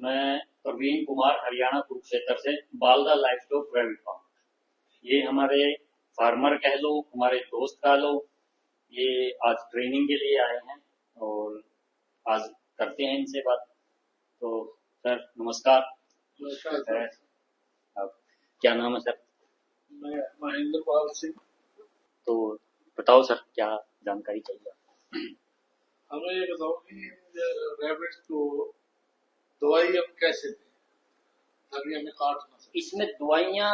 मैं प्रवीण कुमार हरियाणा कुरुक्षेत्र से Balda life stock private farm. ये हमारे फार्मर कह लो, हमारे दोस्त कह लो। ये आज ट्रेनिंग के लिए आए हैं और आज करते हैं इनसे बात। तो सर नमस्कार। नमस्कार सर। अब क्या नाम है सर? मैं महेंद्र पाल सिंह। तो बताओ सर, क्या जानकारी चाहिए? हमें ये बताओ कि रैबिट्स को दवाई हम कैसे दें ताकि हमें काट ना सके। इसमें दवाइयाँ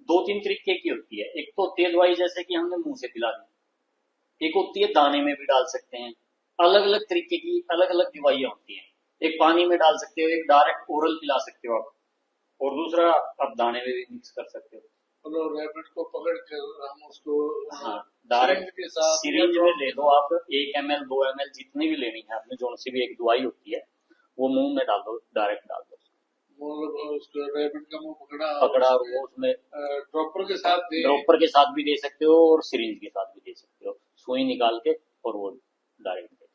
दो तीन तरीके की होती है। एक तो होती है दवाई जैसे कि हमने मुंह से पिला दी, एक होती है दाने में भी डाल सकते हैं। अलग अलग तरीके की अलग अलग दवाइयाँ होती हैं। एक पानी में डाल सकते हो, एक डायरेक्ट ओरल पिला सकते हो आप, और दूसरा आप दाने में भी मिक्स कर सकते हो। मतलब रैबिट को पकड़ कर हम उसको हाँ, सिरिंज डायरेक्ट के साथ सिरिंज में ले लो आप। 1 ml 2 ml जितनी भी लेनी है आपने, जो सी भी एक दवाई होती है वो मुंह में डाल दो, डायरेक्ट डाल दो। मतलब उसको रैबिट का मुंह पकड़ा पकड़ा और वो उसमें ड्रॉपर के साथ दे। ड्रॉपर के साथ भी दे सकते हो और सिरिंज के साथ भी दे सकते हो, सुई निकाल के और वो डायरेक्ट दे।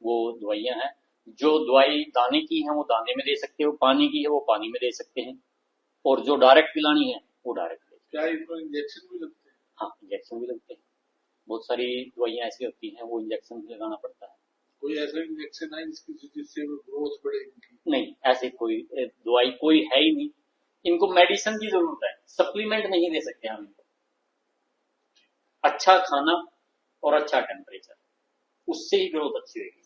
वो दवाइयाँ हैं। जो दवाई दाने की है वो दाने में दे सकते हो, पानी की है वो पानी में दे सकते हैं, और जो डायरेक्ट पिलानी है वो डायरेक्ट दे सकते क्या इनको इंजेक्शन भी लगते हैं? हैं। हाँ, इंजेक्शन भी लगते हैं। बहुत सारी दवाइयाँ ऐसी होती हैं वो इंजेक्शन भी लगाना पड़ता है। कोई ऐसा इंजेक्शन है जिससे ग्रोथ बढ़े इनकी? नहीं, ऐसे कोई दवाई कोई है ही नहीं। इनको मेडिसिन की जरूरत है, सप्लीमेंट नहीं दे सकते हम इनको। अच्छा खाना और अच्छा टेम्परेचर, उससे ही ग्रोथ अच्छी होगी।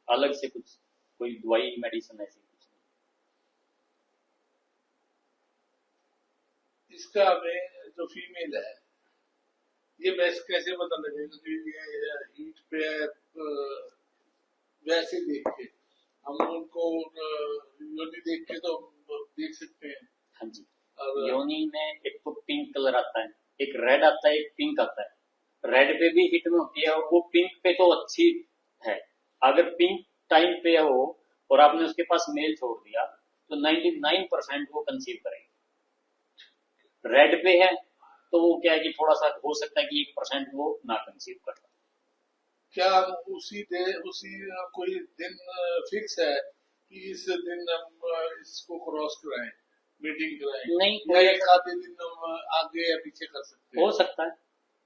अलग से कुछ कोई दवाई मेडिसिन ऐसी कुछ इसका हमें जो फीमेल है ये वैसे कैसे पता लगेगा कि ये हीट पे है? वैसे देख के हम उनको योनि देख के तो हम देख सकते हैं। नहीं। हाँ जी, और योनी में एक तो पिंक कलर आता है, एक रेड आता है, एक पिंक आता है। रेड पे भी हिट में होती है और वो पिंक पे तो अच्छी है। अगर पिंक टाइम पे हो और आपने उसके पास मेल छोड़ दिया तो 99% वो कंसीव करेगी। रेड पे है तो वो क्या है कि थोड़ा सा हो सकता है कि 1% वो ना कंसीव कर पाए। क्या हम उसी कोई दिन फिक्स है कि इस दिन हम इसको क्रॉस कराएं, मीटिंग कराएं, नहीं, या कोई एक आधे दिन हम आगे या पीछे कर सकते हो हैं? सकता है,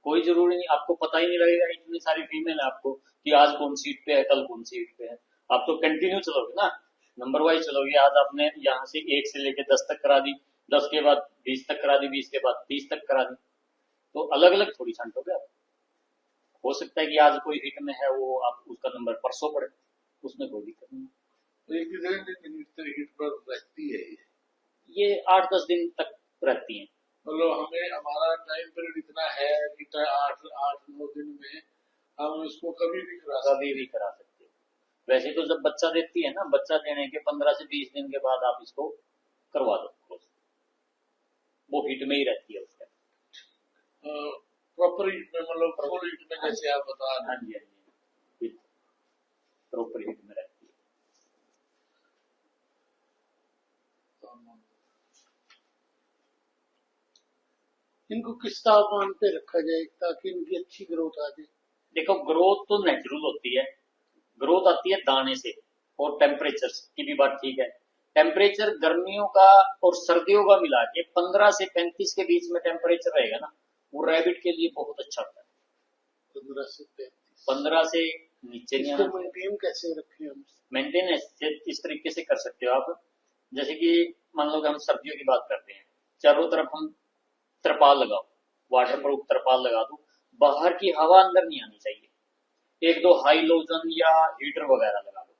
कोई जरूरी नहीं। आपको पता ही नहीं लगेगा, इतनी सारी फीमेल है आपको, कि आज कौन सीट पे है कल कौन सीट पे है। आप तो कंटिन्यू चलोगे ना, नंबर वाइज चलोगे। आज आपने यहाँ से 1 से लेके 10 तक करा दी, 10 के बाद 20 तक करा दी, 20 के बाद 30 तक करा दी। तो अलग अलग थोड़ी छंटोगे आप। हो सकता है कि आज कोई हिट में है, वो आप उसका नंबर परसों पड़े, उसमें कोई दिक्कत नहीं। तो ये कितने दिन हीट पर रहती है ये 8-10 दिन तक रहती है। मतलब हमें हमारा टाइम पीरियड इतना है कि 8-9 दिन में हम इसको कभी भी करा सकते कभी भी करा सकते हो। वैसे तो जब बच्चा देती है ना, बच्चा देने के 15 से 20 दिन के बाद आप इसको करवा दो, वो हिट में ही रहती है उसका। हैं। प्रॉपर हीट में मतलब फुल हीट में जैसे आप बता रहे हाँ जी, हाँ जी, प्रॉपर हिट में रहती है। हैं। इनको किस तापमान पे रखा जाए ताकि इनकी अच्छी ग्रोथ आ जाए? देखो, ग्रोथ तो नेचुरल होती है। ग्रोथ आती है दाने से और टेम्परेचर की भी बात ठीक है। टेम्परेचर गर्मियों का और सर्दियों का मिला के 15 से 35 के बीच में टेम्परेचर रहेगा ना, वो रैबिट के लिए बहुत अच्छा होता है। 15 से 35। 15 से नीचे नहीं इसको आना। मेंटेन कैसे रखें हम? मेंटेनेंस इस तरीके से कर सकते हो आप, जैसे कि मान लो कि हम सर्दियों की बात करते हैं, चारों तरफ हम तरपाल लगाओ, वाटर प्रूफ तरपाल लगा दो। बाहर की हवा अंदर नहीं आनी चाहिए। एक दो हाइलोजन या हीटर वगैरह लगा दो,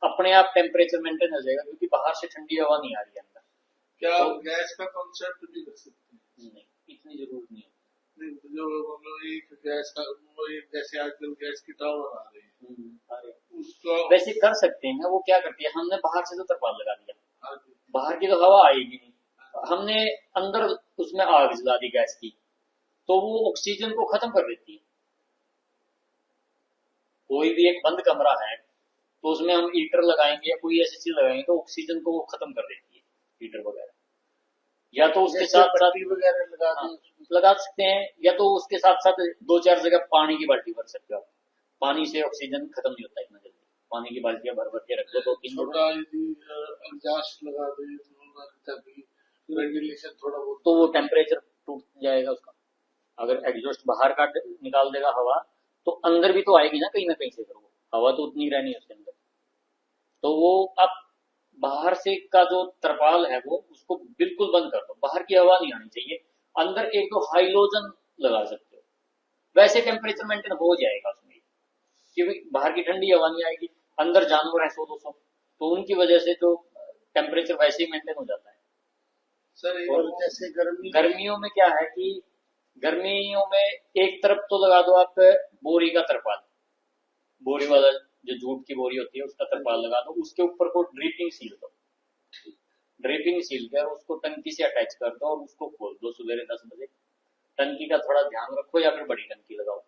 अपने आप टेम्परेचर मेंटेन हो जाएगा, क्योंकि बाहर से ठंडी हवा नहीं आ रही है अंदर। क्या तो गैस का कॉन्सेप्ट भी रख सकते हैं? नहीं, इतनी जरूरत नहीं है। नहीं, जो मतलब एक गैस का जैसे आजकल गैस की टावर आ रहे हैं अरे, उसको वैसे कर सकते हैं। वो क्या करती है, हमने बाहर से तो तरपाल लगा दिया, आगे बाहर की तो हवा आएगी नहीं, हमने अंदर उसमें आग जला दी गैस की, तो वो ऑक्सीजन को खत्म कर देती है। कोई भी एक बंद कमरा है तो उसमें हम हीटर लगाएंगे या कोई ऐसी चीज लगाएंगे तो ऑक्सीजन को वो खत्म कर देती है, हीटर वगैरह। या तो उसके जैसे साथ साथ पट्टी वगैरह लगा हाँ, दें। लगा सकते हैं, या तो उसके साथ साथ 2-4 जगह पानी की बाल्टी भर सकते हो आप। पानी से ऑक्सीजन खत्म नहीं होता इतना जल्दी। पानी की बाल्टियां भर भर के रख दो 2-3 दिन। छोटा यदि एग्जॉस्ट लगा दे तो ताकि वेंटिलेशन थोड़ा बहुत, तो वो टेम्परेचर टूट जाएगा उसका। अगर एग्जॉस्ट बाहर का निकाल देगा हवा, तो अंदर भी तो आएगी ना कहीं से, फिर वो हवा तो उतनी रहनी है उसके अंदर। तो वो आप बाहर से का जो तरपाल है वो उसको बिल्कुल बंद कर दो, बाहर की हवा नहीं आनी चाहिए। अंदर एक तो हाइलोजन लगा सकते हो, वैसे टेम्परेचर मेंटेन हो जाएगा उसमें, क्योंकि बाहर की ठंडी हवा नहीं आएगी, अंदर जानवर है 100-200, तो उनकी वजह से जो टेम्परेचर वैसे ही मेंटेन हो जाता है। सर और जैसे गर्मियों में क्या है कि गर्मियों में एक तरफ तो लगा दो आप बोरी का तरपाल, बोरी वाला जो जूट की बोरी होती है उसका तरपाल लगा दो, उसके ऊपर को ड्रिपिंग सील दो, ड्रिपिंग सील कर उसको टंकी से अटैच कर दो और उसको खोल दो सवेरे 10 बजे। टंकी का थोड़ा ध्यान रखो, या फिर बड़ी टंकी लगाओ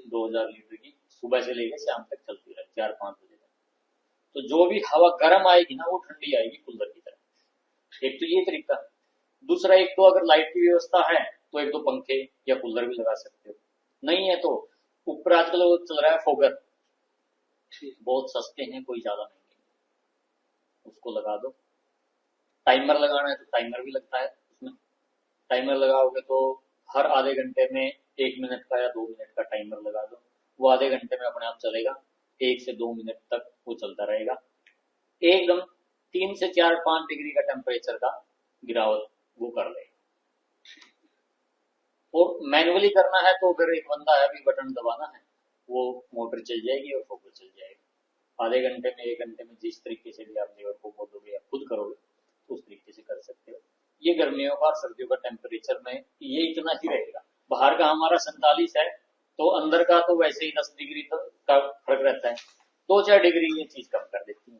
2000 लीटर की, सुबह से लेकर शाम तक चलती रहे 4-5 बजे तक। तो जो भी हवा गर्म आएगी ना वो ठंडी आएगी कूलर की तरह। एक तो ये तरीका है। दूसरा, एक तो अगर लाइट की व्यवस्था है तो एक दो पंखे या कूलर भी लगा सकते हो, नहीं है तो ऊपर आजकल वो चल रहा है फोगर, बहुत सस्ते हैं, कोई ज्यादा महंगे नहीं, उसको लगा दो। टाइमर लगाना है तो टाइमर भी लगता है उसमें, टाइमर लगाओगे तो हर आधे घंटे में 1 मिनट का या 2 मिनट का टाइमर लगा दो, वो आधे घंटे में अपने आप चलेगा, 1 से 2 मिनट तक वो चलता रहेगा, एकदम 3 से 4-5 डिग्री का टेम्परेचर का गिरावट वो कर लेगा। और मैनुअली करना है तो अगर एक बंदा है, अभी बटन दबाना है, वो मोटर चल जाएगी और फोकर चल जाएगा। आधे घंटे में 1 घंटे में जिस तरीके से भी आप लेबर को बोलोगे या खुद करोगे तो उस तरीके से कर सकते हो। ये गर्मियों का सर्दियों का टेम्परेचर में ये इतना ही रहेगा। बाहर का हमारा 47 है, तो अंदर का तो वैसे ही 10 डिग्री का फर्क रहता है, 2-4 डिग्री ये चीज कम कर देती है।